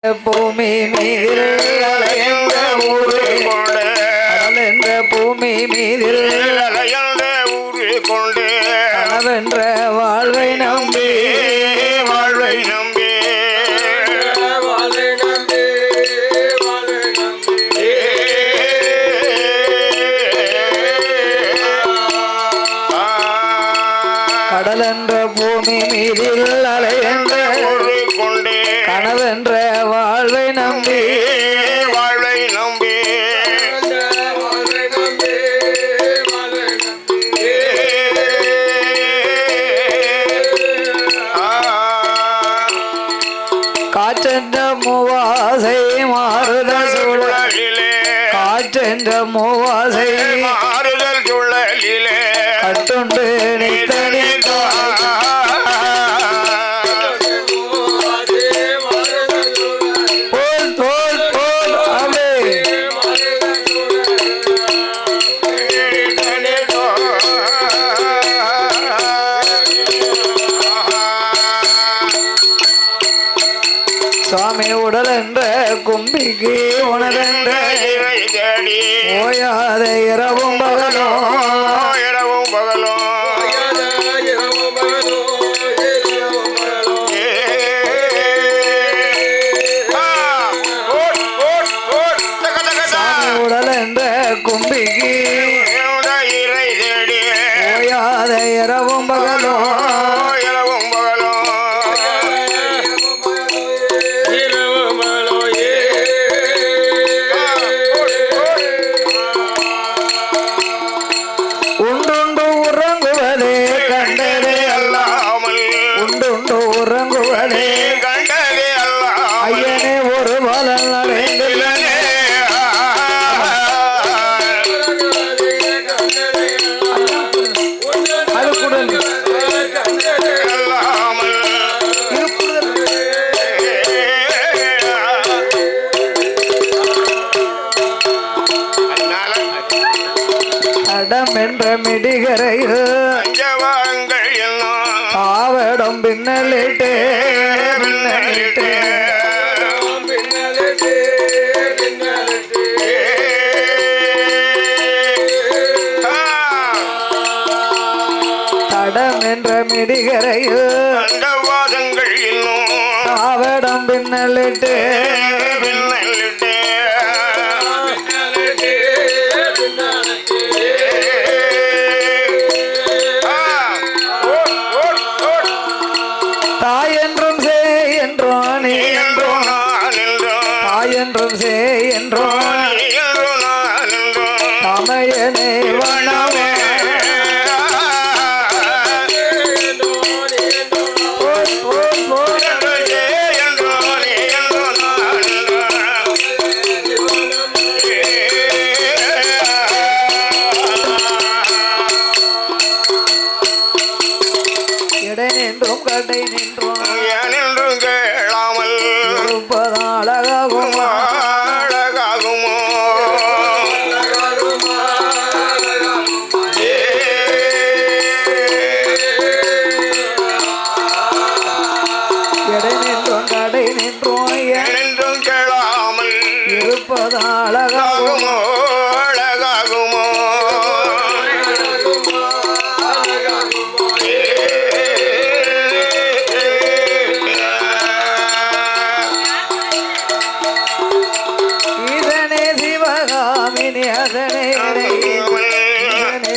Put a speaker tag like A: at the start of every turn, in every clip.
A: பூமி மீதில் அலையந்த ஊரே கொண்டு அனலென்ற பூமி மீதில் அலையந்த ஊரே கொண்டு அனவென்ற வாழ்வை நம்பி வாழ்வை நம்பி கடலென்ற பூமி மீதில் அலையந்த ஊரே கொண்டு கனவென்ற வாழ்வை நம்பி வாழ்வை நம்பி காற்றென்ற மூவாசை மாறுதல் சூழலிலே காற்றென்ற மூவாசை மாறுதல் சூழலிலே கட்டுண்டு நித்தனி சுவாமி உடல் என்ற கும்பிக்கு உணரென்ற ஓயாத இரவும் பகலும் இரவும் பகலும் சாமி உடல் என்ற கும்பிக்கு ஓயாத இரவும் பகலும் ஐயனே ஒரு பலன் அடைந்துள்ளனே அடம் என்ற மிடிகரையில் பாவடம் பின்னலிட்டு தடம் என்ற மிடிகரையில் பாவடம் பின்னலிட்டு தாயென்றும் செய் என்றோம் நீ என்றோம் தாயென்றும் செய் என்றோம் தமையனே வனமே இடை நின்றும் கடை நின்றோம் நின்றும் கேளாமல் இருப்பதான் அழகாகுமா அழகாகுமோ இடை நின்றும் கடை நின்றோம் நின்றும் கேளாமல் இருப்பதான் அழகாகுமோ அழகாகுமோ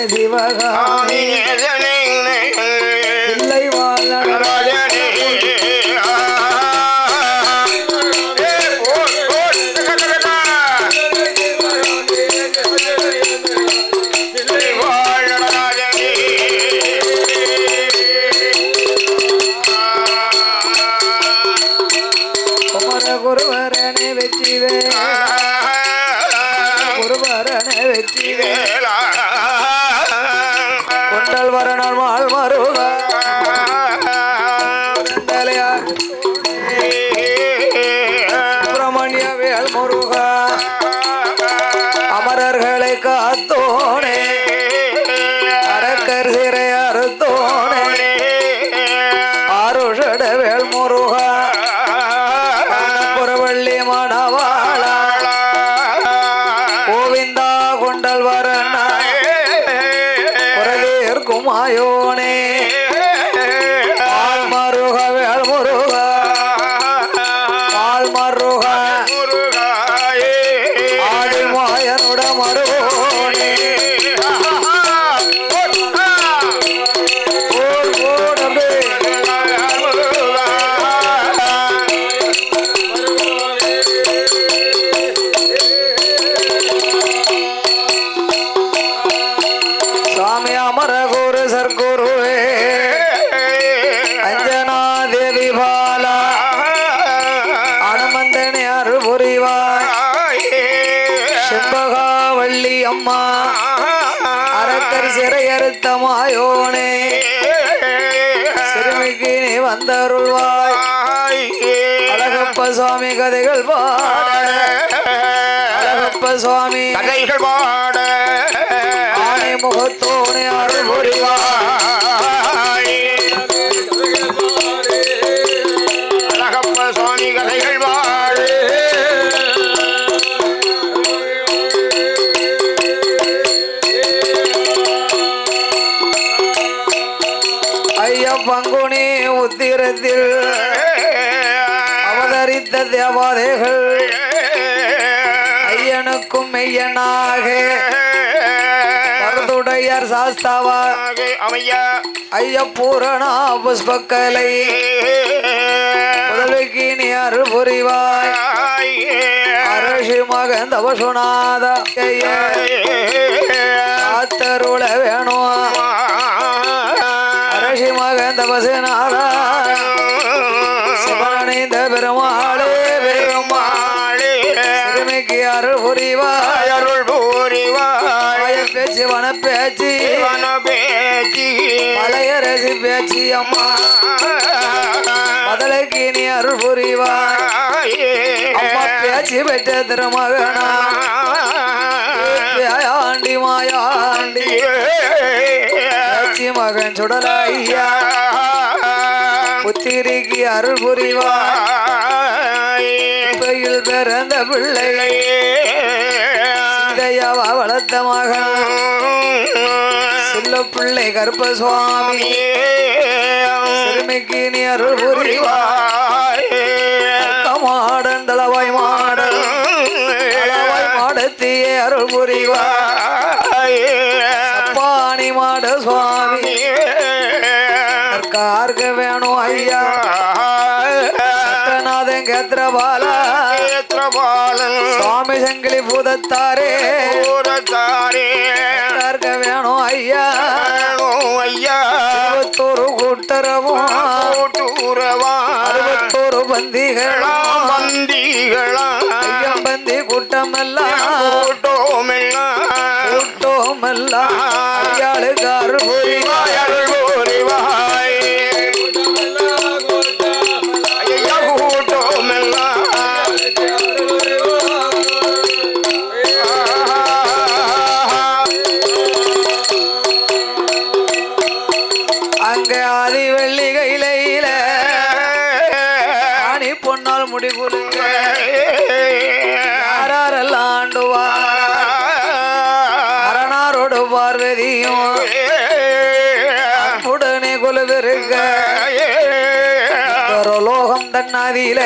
A: சிவகாமி இல்லை வாழ்நடராஜனே குமர குருவரனே வெற்றிவே குருவரனே வெற்றிவே கொண்டல் வரனால் வாழ் மருகா சுப்பிரமணிய வேல் முருகா அமரர்களை காத்தோனே அரக்கர் சிறை அறுத்தோனே ஆருஷட வேல் முருகா புறவள்ளி மணவாளா கோவிந்தா கொண்டல் வரண்ண குரதேற்கும் ஆயோனே ஆழ்மருக வேல்முருக ஆழ்மருக ஆடிமாயனுட மருகோனே சாமி அமரகுரு சர்க்குருவே அஞ்சனா தேவி பாலா அனுமந்தனே அருள் புரிவாய் செம்பகாவள்ளி அம்மா அரக்கர் சிறையறுத்த மாயோனே சிறுமிக்கு நீ வந்தருள்வாய் அழகப்ப சுவாமி கதைகள் பாட அழகப்ப சுவாமி
B: கதைகள் பாட
A: ஆனை முகத்தோனே அருள் புரிவாய்
B: அழகப்ப சுவாமி கதைகள் பாட
A: ஐயா பங்குனி உத்திரத்தில் அவதரித்த தேவாதைகள் ஐயனுக்கும் மெய்யனாக மருதுடையார் சாஸ்தாவா
B: அமையா
A: ஐயா பூரணா புஷ்பக்கலை முதலுக்கு நீ அருள் புரிவாய் அரசி மகந்த வசுநாத காத்தருள வேணும் அரசி மகந்த வசுநாத சிவனைந்த பெருமாளே பெருமாளே சிறுமிக்கு அருள் புரிவாய்
B: அருள் புரிவாய்
A: பேச்சு வன பேச்சு
B: வன பேச்சி
A: மலையரசி பேச்சு அம்மா முதலுக்கு நீ அருள் புரிவாய் அம்மா பேச்சு பெற்ற திருமகனா ஆண்டி மாயாண்டி பேச்சு மகன் சுடலையா புத்திரிக்கு அருள் புரிவாய் இப்பையில் பிறந்த பிள்ளை சீதையாவா வளர்த்த மகன் சில்ல பிள்ளை கருப்ப சுவாமி சிறுமிக்கு நீ அருள் புரிவாய் மாடன் தளவாய் மாடல் தளவாய் மாடத்தியே அருள் புரிவாய் பாணி மாட சுவாமி கார்க வேணும் ஐயா சட்டநாதன் கேத்திரபாலா சுவாமி சங்கிலி பூதத்தாரே கார்க வேணும் ஐயா இருபத்தோரு கூட்டரவும் அறுபத்தோரு பந்திகளா ஐயம்பந்தி கூட்டமெல்லாம் கூட்டமெல்லாம் ஐயாளுக்கு அருள் புரிவாய் அங்க ஆதி வெள்ளி கையில ஆணி பொன்னால் முடிவுலுங்க யாரெல்லாம் ஆண்டுவார் அரணாரோடு பார்வதியும் உடனே கொலுவிருங்க லோகம் தன்னாதியில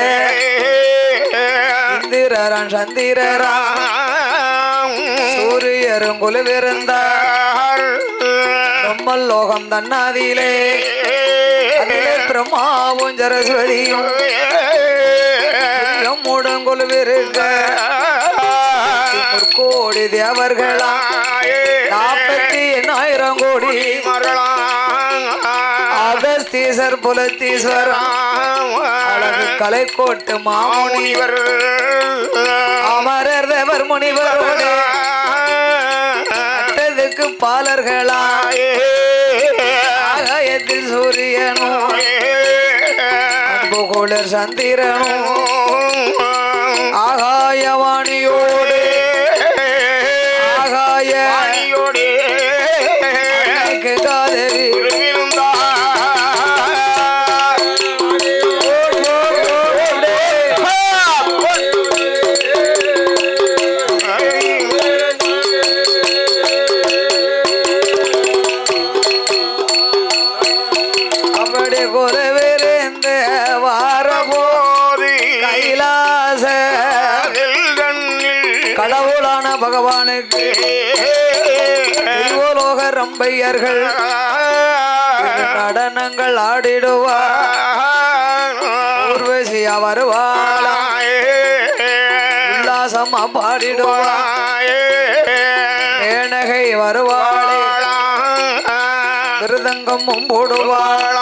A: இந்திரன் சந்திரராம் சூரியரும் கொலுவிருந்தார் லோகம் தன்னாதியிலே அதிலே பிரம்மாவும் சரஸ்வதியும் மூடங்கொலுவிருக்க கோடி தேவர்களா 49,000 கோடி அகஸ்தீசர் புலத்தீஸ்வரா அழகு கலைக்கோட்டு மாமுனிவர் அமரர் தேவர் முனிவரோடு அட்டதுக்கு பாலர்களாயே ஆகாயத்தில் சூரியனும் அன்புகுளர் சந்திரனும் ஆகாயவாணியோடு ஆகாயவாணியோடு காதவி கடவுளான பகவானுக்கு தெய்வலோக ரம்பையர்கள் நடனங்கள் ஆடிடுவார் ஊர்வசியா வருவாளா உல்லாசமா பாடிடுவார் மேனகை வருவாளே விருதங்கமும் போடுவாள்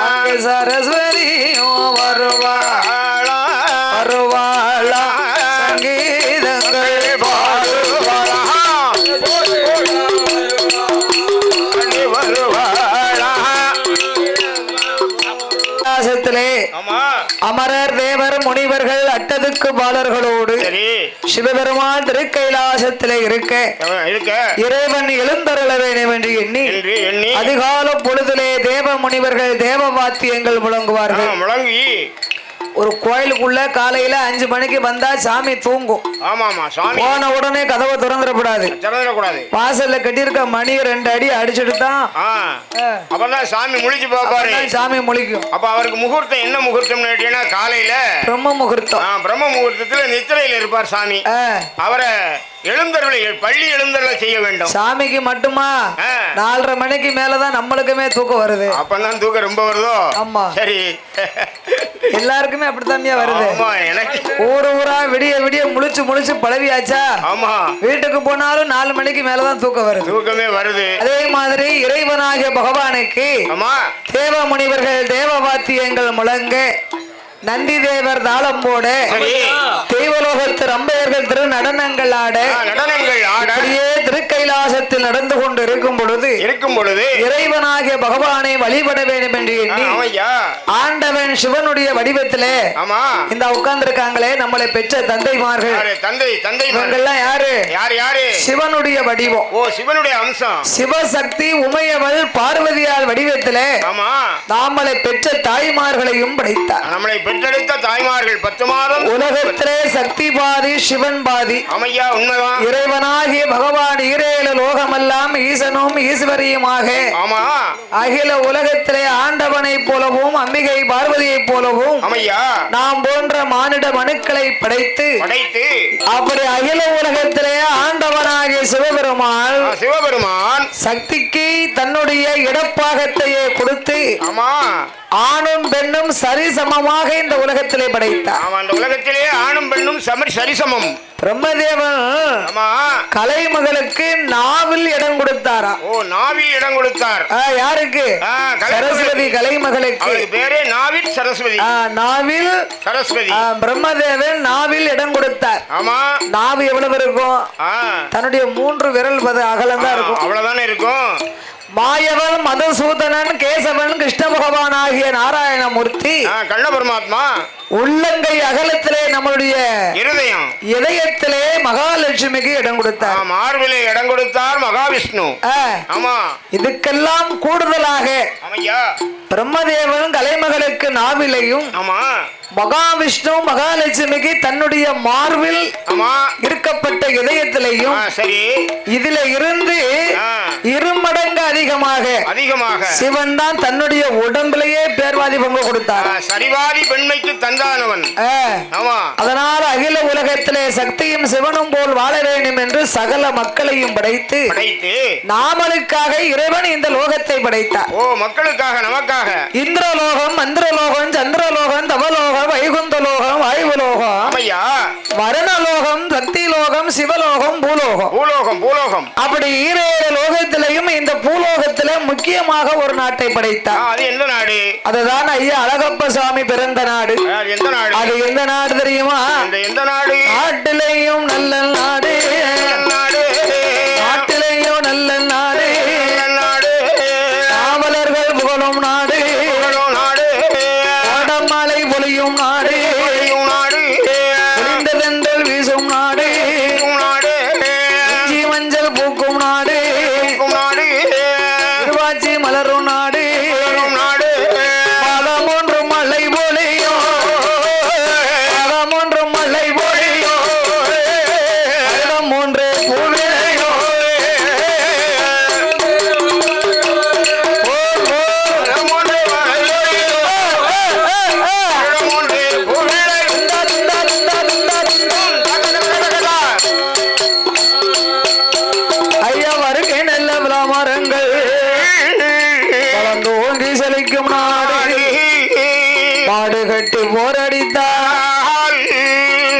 A: அங்கு சரஸ்வதியும் வருவாளா சங்கீதங்கள் பாடுவாளா அமரர் தேவர் முனிவர்கள் அட்டதுக்கு பாலர்களோடு சிவபெருமான் திருக்கைலாசத்திலே இருக்க இறைவன் எழுந்தருள வேண்டும் என்று எண்ணி அதிகால பொழுதிலே தேவ முனிவர்கள் தேவ வாத்தியங்கள் முழங்குவார்கள்.
B: முழங்கி
A: ஒரு கோயிலுக்குள்ள காலையில 5 மணிக்கு வந்தா சாமி தூங்கும். போன உடனே கதவை திறந்துடக்கூடாது. வாசல்ல கட்டியிருக்க மணி 2 அடி அடிச்சுட்டு தான்
B: அப்பதான் சாமி முழிச்சு பாப்பாரு.
A: சாமி முழிக்கும்.
B: அப்ப அவருக்கு முகூர்த்தம் என்ன முகூர்த்தம் கேட்டீங்கன்னா காலையில
A: பிரம்ம முகூர்த்தம்.
B: பிரம்ம முகூர்த்தத்துல நித்திரையில இருப்பார் சாமி. அவரை எழுந்தருளை பள்ளி எழுந்தருளை செய்ய வேண்டும்.
A: சாமிக்கு மட்டுமா 4:30 மணிக்கு மேலதான் நம்மளுக்குமே தூக்கம் வருது.
B: அப்பதான் தூக்கம் ரொம்ப வருதோ?
A: ஆமா.
B: சரி,
A: எல்லாருக்குமே அப்படித்தான் வருது.
B: எனக்கு
A: ஊரா விடிய விடிய முழிச்சு பழவியாச்சா.
B: ஆமா.
A: வீட்டுக்கு போனாலும் 4 மணிக்கு மேலதான் தூக்கம் வருது.
B: தூக்கமே வருது.
A: அதே மாதிரி இறைவனாகிய பகவானுக்கு தேவ முனிவர்கள் தேவ வாத்தியங்கள் முழங்க நந்தி தேவர் தாளம் போட தெய்வலோகத்து ரம்பையர்கள் திரு நடனங்கள் ஆட அப்படியே திருக்கைலாசத்தில் நடந்து கொண்டு இருக்கும் பொழுது இறைவனாகிய பகவானை வழிபட வேண்டும் என்று எண்ணி ஆண்டவன் சிவனுடைய வடிவத்திலே இந்த உட்கார்ந்து இருக்காங்களே நம்மளை பெற்ற தந்தைமார்கள். இவங்கெல்லாம் யாரு? சிவனுடைய வடிவம்.
B: சிவனுடைய அம்சம்.
A: சிவசக்தி உமையவள் பார்வதியால் வடிவத்திலே நாமளை பெற்ற தாய்மார்களையும் படைத்தார்.
B: நம்மளை பெற்றெடுத்த தாய்மார்கள் 10 மாதம்
A: உலகத்திலே சக்தி பாதி சிவன் பாதி.
B: அமையா உண்மைதான்.
A: இறைவனாகிய பகவான் ஈரேழு லோகமெல்லாம் ஈசனும் ஈஸ்வரியுமாக அகில உலகத்திலே ஆண்டவனை போலவும் அம்பிகை பார்வதியை போலவும் நாம் போன்ற மானிட மனுக்களை படைத்து அப்படி அகில உலகத்திலே ஆண்டவனாகிய சிவபெருமான் சக்திக்கு தன்னுடைய இடப்பாகத்தையே கொடுத்து ஆணும் பெண்ணும் சரிசமமாக இந்த உலகத்திலே படைத்தார்.
B: அந்த உலகத்திலே ஆணும் பெண்ணும் சரிசமம்.
A: பிரம்மதேவன் கலைமகளுக்கு நாவில் இடம் கொடுத்தாரா?
B: நாவில் இடம் கொடுத்தார்.
A: யாருக்கு? சரஸ்வதி கலைமகளுக்கு.
B: பேரே நாவில் சரஸ்வதி.
A: நாவில் சரஸ்வதி. பிரம்மதேவன் நாவில் இடம் கொடுத்தார்.
B: ஆமா.
A: நாவு எவ்வளவு இருக்கும்? தன்னுடைய 3 விரல் அகலம் தான் இருக்கும்.
B: அவ்வளவுதானே இருக்கும்.
A: மாயவன் மதுசூதனன் கேசவன் கிருஷ்ண பகவான் ஆகிய நாராயணமூர்த்தி
B: கண்ண பரமாத்மா
A: உள்ளங்கை அகலத்திலே நம்மளுடைய இதயத்திலே மகாலட்சுமிக்கு இடம் கொடுத்தார்.
B: மார்பிலே இடம் கொடுத்தார் மகாவிஷ்ணு. ஆமா. இதுக்கெல்லாம்
A: கூடுதலாக பிரம்மதேவன் கலைமகளுக்கு நாவிலையும் மகாவிஷ்ணு மகாலட்சுமிக்கு தன்னுடைய மார்பில் இருக்கப்பட்ட இதயத்திலையும் இதுல இருந்து 2 மடங்கு அதிகமாக சிவன் தான் தன்னுடைய உடம்பிலேயே பேர்வாதி பங்கு கொடுத்தார்.
B: சரிவாதி பெண்மைக்கு தந்தானவன்.
A: அதனால அகில உலகத்திலே சக்தியும் சிவனும் போல் வாழ வேண்டும் என்று சகல மக்களையும் படைத்து நாமளுக்காக இறைவன் இந்த லோகத்தை படைத்தார்.
B: மக்களுக்காக நமக்காக
A: இந்திரலோகம் மந்திரலோகம் சந்திரலோகம் தவலோகம் வைகுந்தலோகம் வாயுலோகம் வரணலோகம் சக்திலோகம் சிவலோகம் பூலோகம் அப்படி 7 லோகத்திலையும் இந்த பூலோகத்தில முக்கியமாக ஒரு நாட்டை படைத்தார்.
B: அது எந்த நாடு?
A: அதுதான் ஐயா அழகப்ப சுவாமி பிறந்த நாடு. அது எந்த நாடு தெரியுமா?
B: எந்த நாடு?
A: நாட்டிலேயும் நல்ல நாடு. நாட்டிலேயும் நல்ல நாடு. காவலர்கள் புகழும் நாடு. மலை பொழியும் நாடு. புரிந்ததென்றல் வீசும் நாடு. மஞ்சள் பூக்கும் நாடு. திருவாச்சி மலரும் நாடு. மதமொன்று மலை பொழியும். மதமொன்று மலை பொழியும். போரடித்தால்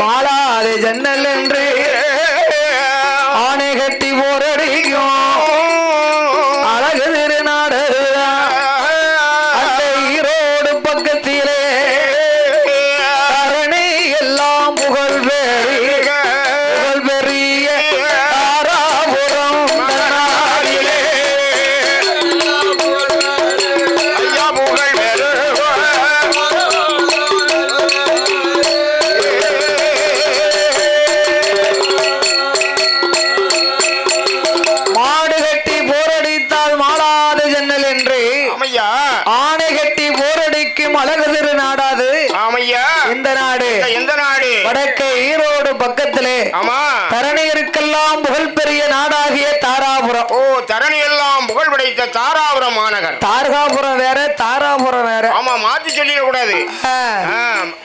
A: மாளாது ஜன்னல் என்று ஆணை கட்டி போரடிக்கும் அழகு திருநாடு அந்த ஈரோடு பக்கத்திலே தரணி எல்லாம் புகழ் பெரிய தாராபுரம் நாடிலே மாடு கட்டி போரடித்தால் மாளாது ஜன்னல் என்று
B: ஆமையா
A: ஆணை கட்டி போரடிக்கும் அழகு திரு நாடாது
B: ஆமையா
A: இந்த நாடு
B: எந்த நாடு
A: வடக்கே ஈரோடு பக்கத்திலே
B: ஆமா
A: தரணியருக்கெல்லாம் புகழ் பெரிய நாடாகிய தாராபுரம்.
B: ஓ தரணி எல்லாம் புகழ் படைத்த தாராபுரம் மாநகர்.
A: தாரகாபுரம் வேற தாராபுரம் வேற.
B: ஆமா மாத்தி சொல்லிட கூடாது.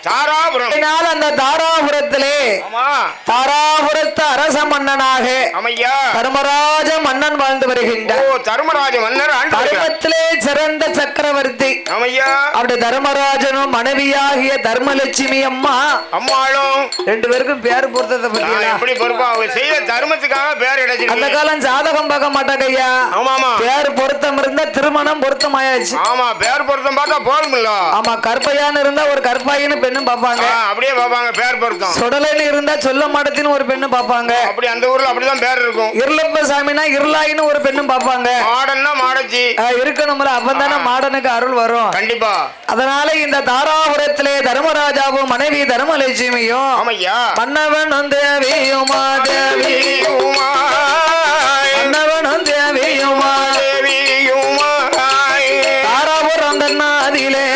B: தாராபுரம்.
A: அந்த தாராபுரத்திலே
B: ஆமா
A: தாராபுரத்து அரச மன்னனாக
B: ஆமையா
A: தர்மராஜ மன்னன் வாழ்ந்து வருகின்றார்.
B: ஓ தர்மராஜ மன்னர்
A: தர்மத்திலே சிறந்த சக்கரவர்த்தி.
B: ஆமையா
A: அப்படி தர்மராஜனும் மனைவியாகிய தர்மலட்சுமி அம்மா
B: அம்மாளும்
A: ரெண்டு பேருக்கும் பேர் பொருத்தத்தை பத்தி
B: எப்படி பொறுப்பா அவங்க செய்ய தர்மத்துக்காக பேர் கிடைச்சிருக்கு.
A: அந்த காலம் ஜாதகம் பார்க்க மாட்டாங்க ஐயா.
B: ஆமா ஆமா
A: பேர் பொருத்தம் இருந்தா திருமணம் பொருத்தம் ஆயாச்சு.
B: ஆமா பேர் பொருத்தம் பார்த்தா போதுமில்ல.
A: ஆமா கற்பையான்னு இருந்தா ஒரு கற்பாயின்னு பெண்ணும் பாப்பாங்க.
B: அப்படியே பாப்பாங்க பேர் பொருத்தம்.
A: சுடலைன்னு இருந்தா சொல்ல மாட்டத்தின்னு ஒரு பெண்ணு பாப்பாங்க.
B: அப்படி அந்த ஊர்ல அப்படிதான் பேர் இருக்கும்.
A: இருளப்ப சாமினா இருளாயின்னு ஒரு பெண்ணும் பாப்பாங்க.
B: மாடன்னா மாடச்சி
A: இருக்கணும்ல அப்பதானே மாடனுக்கு அருள் வரும்.
B: கண்டிப்பா.
A: அதனால இந்த தாராபுரத்திலே தர்மராஜாவும் மனைவி தர்மலட்சுமியும்
B: ஆமையா
A: மன்னவன் தேவியுமா தேவியுமா மன்னவன் தேவியுமா
B: தேவியுமா
A: தாராபுரம் தன்னாதிலே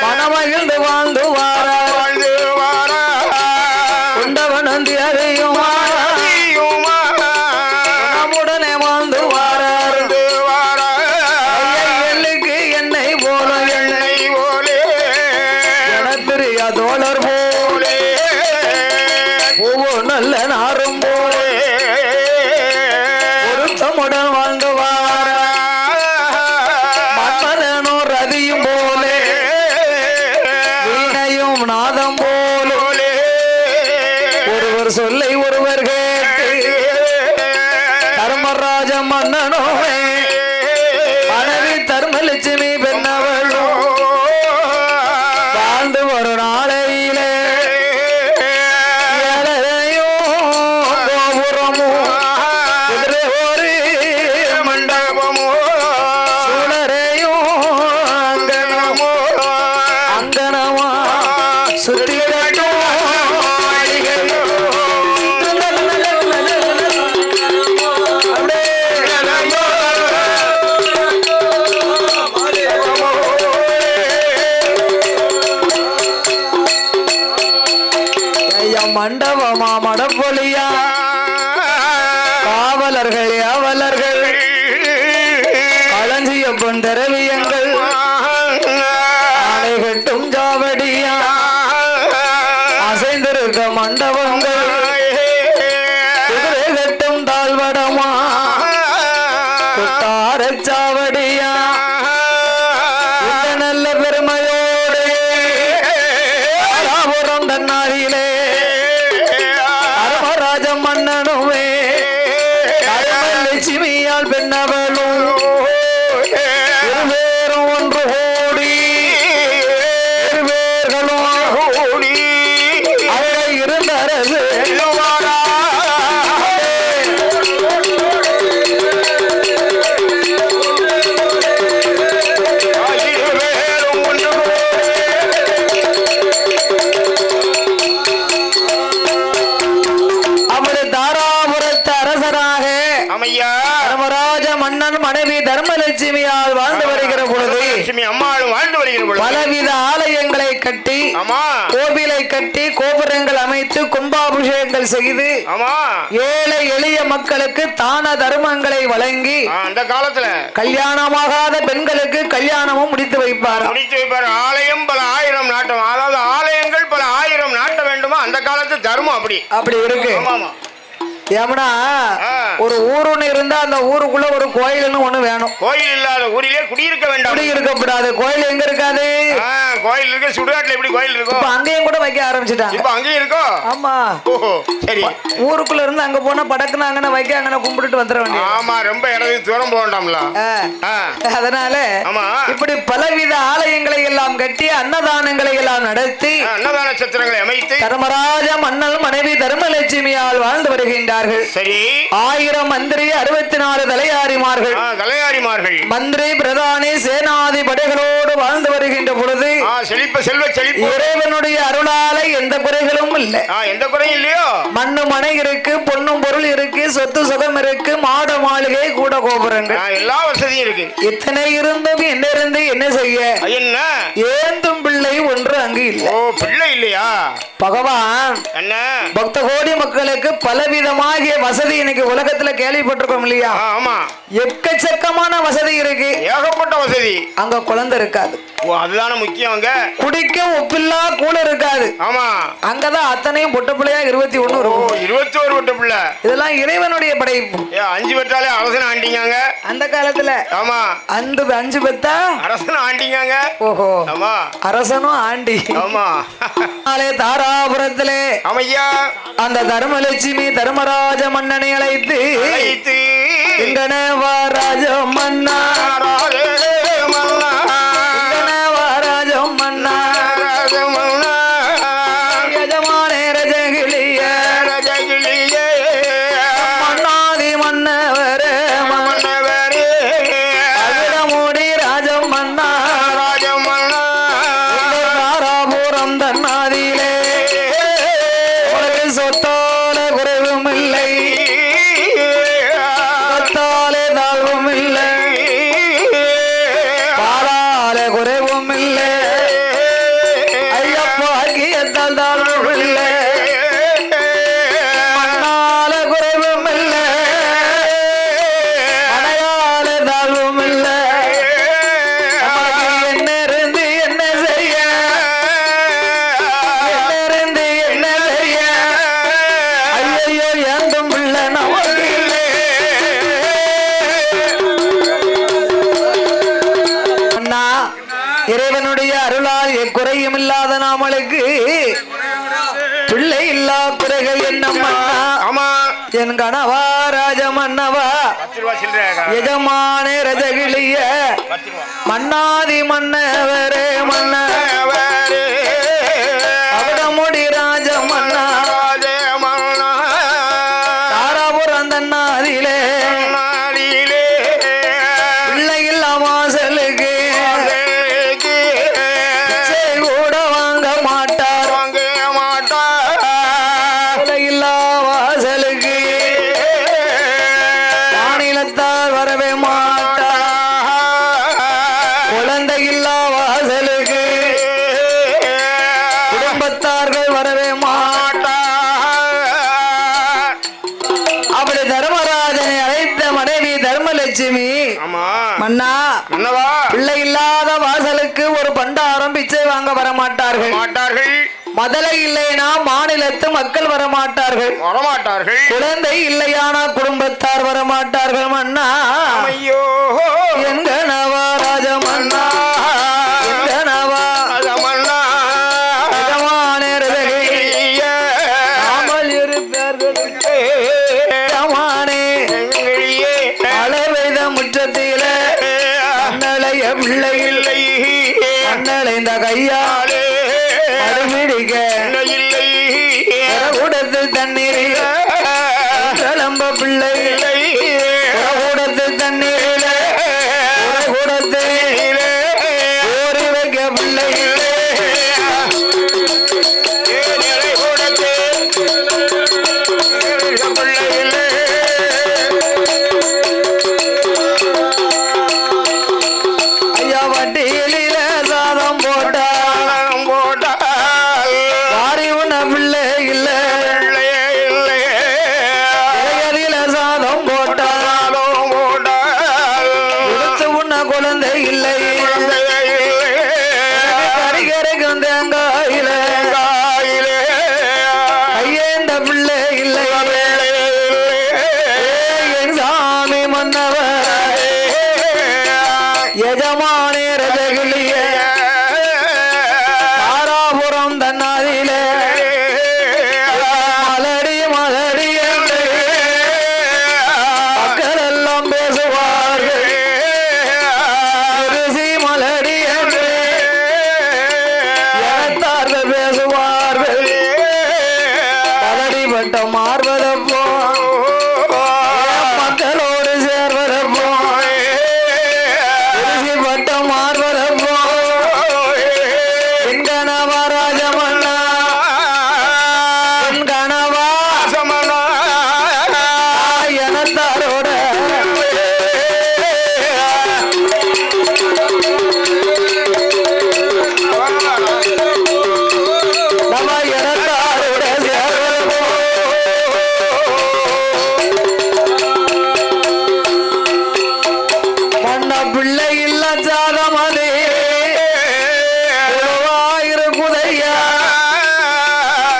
A: மனமகிழ்ந்து வாழ்ந்து வாரா கொண்டவன் தேவியுமா நம்முடனே வாழ்ந்து வாரார் எல்லுக்கு எண்ணெய் போல எண்ணெய் போலே எனப்பிரிய தோழர் போலே பூவோ நல்ல நாரும் போலே ஒருத்தமுடன் வாழ்ந்து வாரா மன்மதனோ ரதியும் போலே வீணையும் நாதம் போலே ஒருவர் சொல்லை ஒருவர் கேட்டு தர்மராஜ மன்னனோவே மனைவி தர்மலட்சுமி பெண்ணவளோ வாழ்ந்து ஒரு நாளையிலே ஏழையும் கோபுரமும் குதிரை ஒரு மண்டபமோ சுடரையும் அங்கனமோ அங்கனமா சுத்தி கட்டும் மாளிகையோ மண்டபமா மடப்பொலியா காவலர்கள் யாவலர்கள் களஞ்சியப்பன் திரவியங்கள் ஆலை கட்டும் ஜாவடியா அசைந்திருக்க மண்டபங்கள் குதிரை கட்டும் தாழ்வடமா குட்டாரச் சாவடியா இந்த நல்ல பெருமையோடு தாராபுரம் தன்னாரிலே தர்மராஜ மன்னனுமே தர்மலட்சுமியால் பெண்ணவளும் இருவேரும் ஒன்று கூடி இருவேர்களும் கூடி அங்கே இருந்த அரசு தர்மராஜ மன்னன் மனைவி தர்மலட்சுமியால் வாழ்ந்து வருகிற பொழுது பலவித ஆலயங்களை கட்டி கோவிலை கட்டி கோபுரங்கள் அமைத்து கும்பாபிஷேகங்கள் செய்து ஏழை எளிய மக்களுக்கு தான தர்மங்களை வழங்கி
B: அந்த காலத்துல
A: கல்யாணமாகாத பெண்களுக்கு கல்யாணமும் முடித்து வைப்பார்.
B: ஆலயம் பல ஆயிரம் நாட்டம், அதாவது ஆலயங்கள் பல ஆயிரம் நாட்ட வேண்டுமா அந்த காலத்து தர்மம் அப்படி
A: இருக்கு. ஏமனா ஒரு ஊருன்னு இருந்தா அந்த ஊருக்குள்ள ஒரு கோயில்னு ஒண்ணு வேணும்.
B: கோயில் இல்லாத ஊரிலே குடியிருக்க வேண்டாம்.
A: குடியிருக்கப்படாது. கோயில் எங்க இருக்காது?
B: கோயில் இருக்கு. சுடுகாட்டுல எப்படி கோயில் இருக்கும்?
A: இப்ப அங்கேயும் கூட வைக்க ஆரம்பிச்சுட்டாங்க.
B: இப்ப அங்கேயும் இருக்கோ?
A: ஆமா.
B: ஓஹோ சரி.
A: ஊருக்குள்ள இருந்து அங்க போனா படக்குன்னு அங்கன வைக்க அங்கன கும்பிட்டுட்டு வந்துட வேண்டியது.
B: ஆமா, ரொம்ப இடத்துக்கு தூரம் போக வேண்டாம்ல.
A: அதனால இப்படி பலவித ஆலயங்களை எல்லாம் கட்டி அன்னதானங்களை எல்லாம் நடத்தி
B: அன்னதான சத்திரங்களை அமைத்து
A: தர்மராஜ மன்னல் மனைவி தர்மலட்சுமியால் வாழ்ந்து வருகின்றார்கள்.
B: சரி.
A: 1000 மந்திரி 64 தலையாரிமார்கள் மந்திரி பிரதானி சேனாதி படைகளோடு வாழ்ந்து வருகின்ற பொழுது
B: செல்வ செழிப்பு
A: இறைவனுடைய அருளால எந்த குறைகளும் இல்லை.
B: எந்த குறையும் இல்லையோ. மண்ணு
A: மனை இருக்கு, பொன்னும் பொருள் இருக்கு, சொத்து சுகம் இருக்கு, மாட மாளிகை கூட கோபுரங்கள்
B: எல்லா வசதியும் இருக்கு.
A: இத்தனை இருந்தும் என்ன இருந்து என்ன செய்ய?
B: என்ன
A: ஏந்தும் பிள்ளை ஒன்று அங்கு இல்லை.
B: ஓ, பிள்ளை இல்லையா?
A: பகவான்
B: என்ன
A: பக்த கோடி மக்களுக்கு பலவிதமாகிய வசதி இன்னைக்கு உலகத்துல கேள்விப்பட்டிருக்கோம் இல்லையா?
B: ஆமா,
A: எக்கச்சக்கமான வசதி இருக்கு.
B: ஏகப்பட்ட வசதி.
A: அங்க குழந்தை இருக்காது.
B: ஓ, அதுதான முக்கியம். அங்க குடிக்க
A: உப்பில்லா கூழ இருக்காது.
B: ஆமா,
A: அங்கதான் அத்தனையும் பொட்ட பிள்ளையா 21
B: இருக்கும். 21 பொட்ட பிள்ளை.
A: இதெல்லாம் இறைவனுடைய படைப்பு.
B: 5 பெற்றாலே அரசன் ஆண்டிங்க அந்த காலத்துல. ஆமா, அந்த 5 பெத்தா அரசன் ஆண்டிங்க. ஓஹோ, ஆமா, அரசனும் ஆண்டி. ஆமா. தாராபுரத்திலே அமையா அந்த தர்மலட்சுமி தர்மராஜ மன்னனை அழைத்து ராஜ மன்னா இறைவனுடைய அருளால் குறையும் இல்லாத நாமளுக்கு பிள்ளை இல்லா பிறகு என்னம்மா? ஆமா, என் கணவா ராஜமன்னவா எஜமான ரஜகிளிய மன்னாதி மன்னவரே மன்னவரே அவடமுடி ராஜ மன்னா தாராபுரம் தன்னாதிலே பிள்ளை இல்லா வாசலுக்கு கூட வாங்க மாட்டார் இல்லா வாசலுக்கு மாநிலத்தால் வரவே மாட்டார். குழந்தை இல்லா வாசலுக்கு குடும்பத்தார்கள் வரவே மாட்டார். அப்படி தர்மராஜனை அழைத்த மனைவி தர்மலட்சுமி மன்னா பிள்ளை இல்லாத வாசலுக்கு ஒரு பண்டாரம் பிச்சை வாங்க வரமாட்டார்கள். மதலை இல்லைனா மாநிலத்து மக்கள் வரமாட்டார்கள். குழந்தை இல்லையானா குடும்பத்தார் வரமாட்டார்கள். மன்னா எங்க நவா ராஜ மன்னா முற்றத்தில பிள்ளை இல்லை அண்ணலை இந்த கையாலே அருமிடிக்க கூடத்து தண்ணீரில் கிளம்ப பிள்ளை இல்லை கூடத்து தண்ணீரில் கூடத்து ஓரி வைக்க பிள்ளை
A: அதிலே மலடி மலடி என்று மக்கள் எல்லாம் பேசுவார்கள் ரிசி மலடி என்று இனத்தார்கள் பேசுவார்கள் மலடி பட்ட மார்பதப்போ மக்களோடு சேர்வதப்போ ரிசி பட்ட மார்பதப்போ என் கணவா ராஜமன்னா என் கணவா எனத்தாரோட நம்ம எனத்தாரோட சேர்வதப்போ மன்ன பிள்ளை இல்ல ஜாதமதே இருக்குதையா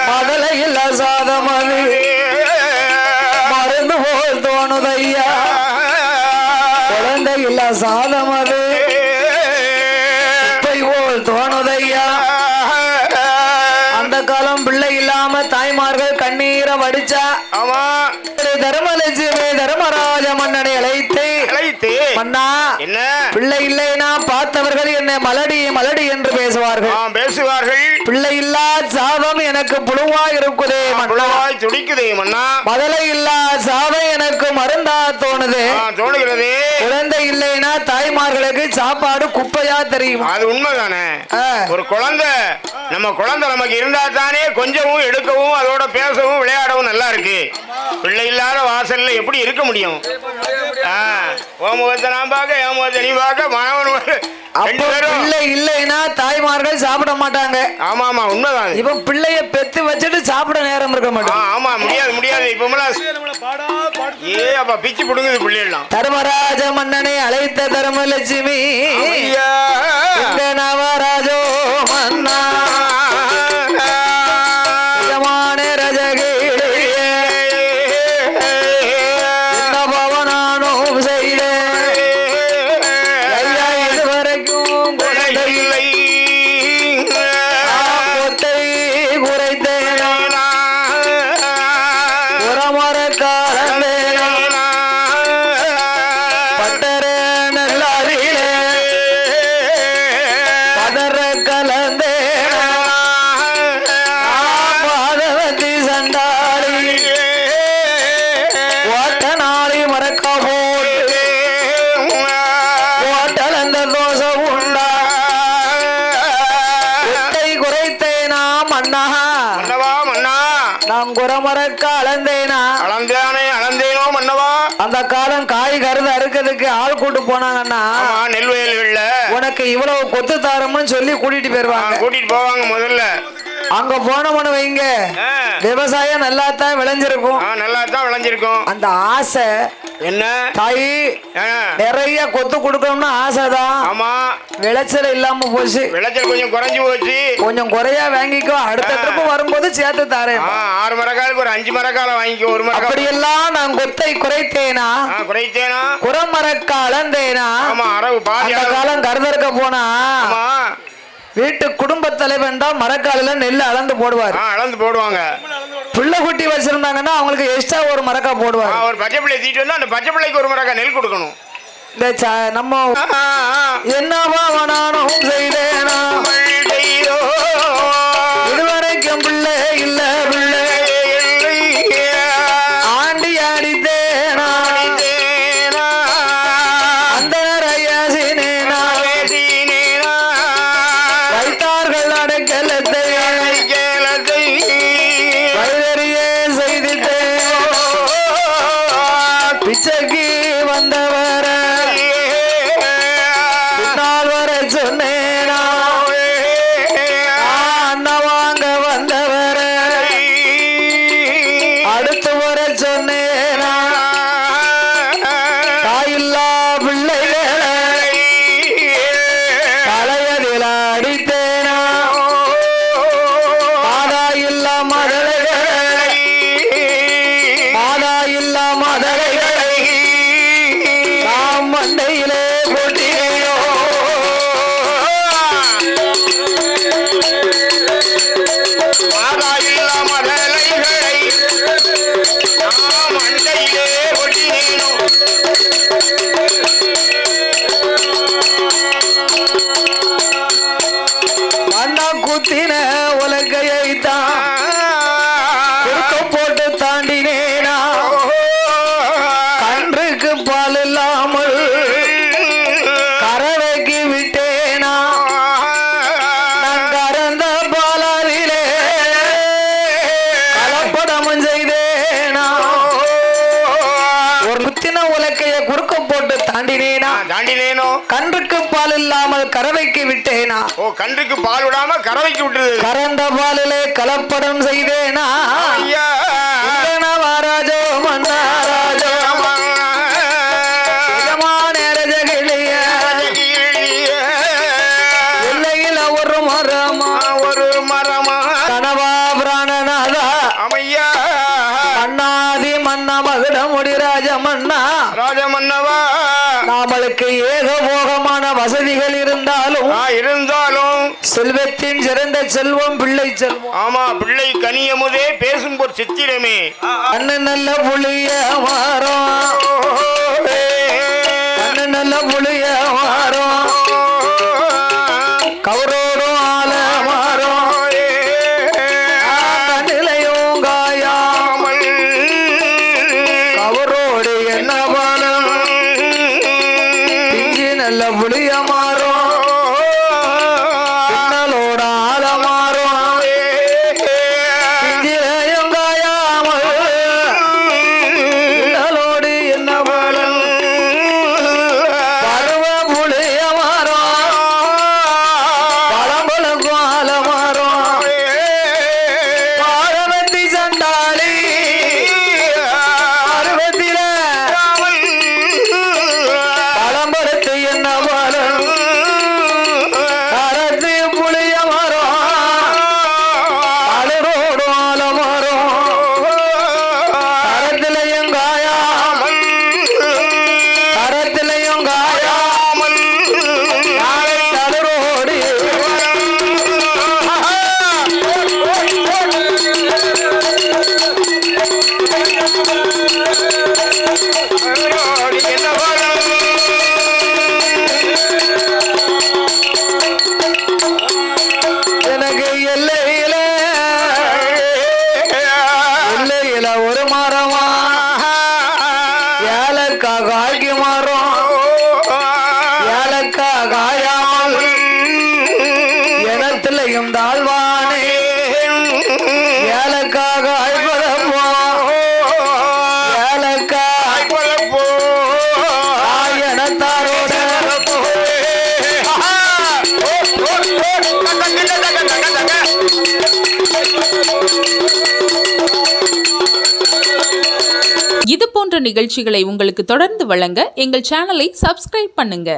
A: மதலை இல்ல சாதமது மருந்து போல் தோணுதையா குழந்தை இல்ல சாதமது குப்பை போல் தோணுதையா அந்த காலம் பிள்ளை இல்லாம தாய்மார்கள் கண்ணீரை வடிச்சா
B: ஆமா
A: தர்மலட்சுமி தர்மராஜ மன்னனை அழைத்து மன்னா
B: என்ன
A: பிள்ளை இல்லைனா பார்த்தவர்கள் என்னை மலடி மலடி என்று பேசுவார்கள்
B: பேசுவார்கள்
A: பிள்ளை இல்லா சாதம் எனக்கு புழுவாய் இருக்குதே
B: புலவாய் துடிக்குதே மன்னா
A: மதலை இல்லா சாதம் எனக்கு மருந்தா தோணுது
B: தோணுகிறது
A: குழந்தை இல்லைனா தாய்மார்களுக்கு சாப்பாடு குப்பையா தெரியும்
B: அது உண்மைதானே ஒரு குழந்தை நம்ம குழந்தை நமக்கு இருந்தா தானே கொஞ்சமும் எடுக்கவும் அதோட பேசவும் விளையாடவும் நல்லா இருக்கு பிள்ளை இல்லாத வாசல்ல எப்படி இருக்க முடியும் ஓ முகத்தை நான் பார்க்க என் முகத்தை நீ பார்க்க மாணவன் ரெண்டு பேரும்
A: பிள்ளை இல்லைன்னா தாய்மார்கள் சாப்பிட மாட்டாங்க
B: ஆமா ஆமா உண்மைதான்
A: இப்ப பிள்ளைய பெத்து வச்சுட்டு சாப்பிட நேரம் இருக்க மாட்டோம்
B: ஆமா முடியாது முடியாது இப்ப ஏ அப்ப பிச்சு புடுங்குது பிள்ளைலாம்
A: தர்மராஜ மன்னனை அழைத்த தர்மலட்சுமி நவராஜோ மன்னா அந்த காலம் காய் கருது அறுக்கிறதுக்கு ஆள் கூட்டு போனாங்கன்னா
B: நெல் வயல்கள்ல
A: உனக்கு இவ்வளவு கொத்து தாரம்னு சொல்லி கூட்டிட்டு போயிருவாங்க
B: கூட்டிட்டு போவாங்க முதல்ல
A: அங்க போனவனு வைங்க விவசாயம் நல்லா தான் விளைஞ்சிருக்கும்
B: நல்லா தான் விளைஞ்சிருக்கும்
A: அந்த ஆசை
B: என்ன
A: தாய் நிறைய கொத்து கொடுக்கணும்னு ஆசைதான்
B: ஆமா
A: விளைச்சல் இல்லாம போச்சு
B: விளைச்சல் கொஞ்சம் குறைஞ்சு போச்சு
A: கொஞ்சம் குறையா வாங்கிக்கோ அடுத்த ட்ரிப் வரும்போது சேர்த்து தாரேன்
B: 6 மரக்காலுக்கு ஒரு 5 மரக்கால வாங்கிக்கோ ஒரு மரக்கால்
A: அப்படி எல்லாம் நான் கொத்தை குறைத்தேனா குறமரக்கா அளந்தேனா அந்த காலம் கருதற்க போனா வீட்டு குடும்ப தலைவன் தான் மரக்காலில நெல் அளந்து போடுவார்
B: அளந்து போடுவாங்க
A: பிள்ளை குட்டி வச்சிருந்தாங்கன்னா அவங்களுக்கு எக்ஸ்ட்ரா ஒரு மரக்கா போடுவாங்க
B: ஒரு பச்சை பிள்ளை தீட்டு வந்து அந்த பச்சை பிள்ளைக்கு ஒரு மரக்கா நெல் கொடுக்கணும்
A: இந்த நம்ம என்னவா நானும் செய்தேனா இதுவரைக்கும் பிள்ளை இல்ல பிள்ளை ஆண்டி ஆடித்தேனா அந்த ரயாசினேனா வைத்தார்கள் அடைக்கலத்தை வைதறியே செய்தித்தேன் பிச்சைக்கு வந்தவர பின்னால் வர சொன்னேனா தாண்டினேனா
B: தாண்டினேனோ
A: கன்றுக்கு பால் இல்லாமல் கறவைக்கு விட்டேனா
B: ஓ கன்றுக்கு பால் விடாம கறவைக்கு விட்டுருது
A: கறந்த பாலிலே கலப்படம் செய்தேனா
B: ஐயா
A: மகாராஜோ மன்னாராஜோ எல்லையில் ஒரு மரமா கனவா பிராணநாதா
B: அமையா
A: மன்னாதி மன்னா மகுட முடி ராஜமன்னா
B: ராஜமன்னவா
A: நாமளுக்கு ஏகபோகமான வசதிகள் இருந்தாலும் செல்வத்தின் சிறந்த செல்வம் பிள்ளை செல்வம்
B: ஆமா பிள்ளை கனியமுதே பேசும் ஒரு சித்திரமே
A: கண்ணு நல்ல புளிய மாறும் கண்ணு நல்ல புளிய மாறும் கவரோடும் ஆல மாறும் கண்ணிலையும் காயாமல் கவரோடு என்ன பாலம் இஞ்சி நல்ல புளிய மாறும் பின்னலோட ஆல மாறும் இஞ்சிலையும் காயாமல் பின்னலோடு என்ன பாலம் பருவ புளிய மாறும் பழம்பழுக்கும் ஆல மாறும் பார்வதி சண்டாளி பார்வதியில பழம்பழுத்து என்ன பாலம் கரத்து புளிய மரம் அழுரோடு ஆல மரம் கரத்திலையும் காயாமல் கரத்திலையும் காயாமல் நாளை தளரோடு
B: என்ன பாலம்
A: எனக்கு எல்லையில எல்லையில ஒரு மரமா ஏலக்கா காய்க்கு மரம் ஏலக்கா காயாமல் எனத்திலையும் தாழ்வானே ஏலக்கா காய்பதப்போ ஏலக்கா எனத்தாரோட
C: இது போன்ற நிகழ்ச்சிகளை உங்களுக்கு தொடர்ந்து வழங்க எங்கள் சேனலை சப்ஸ்கிரைப் பண்ணுங்க.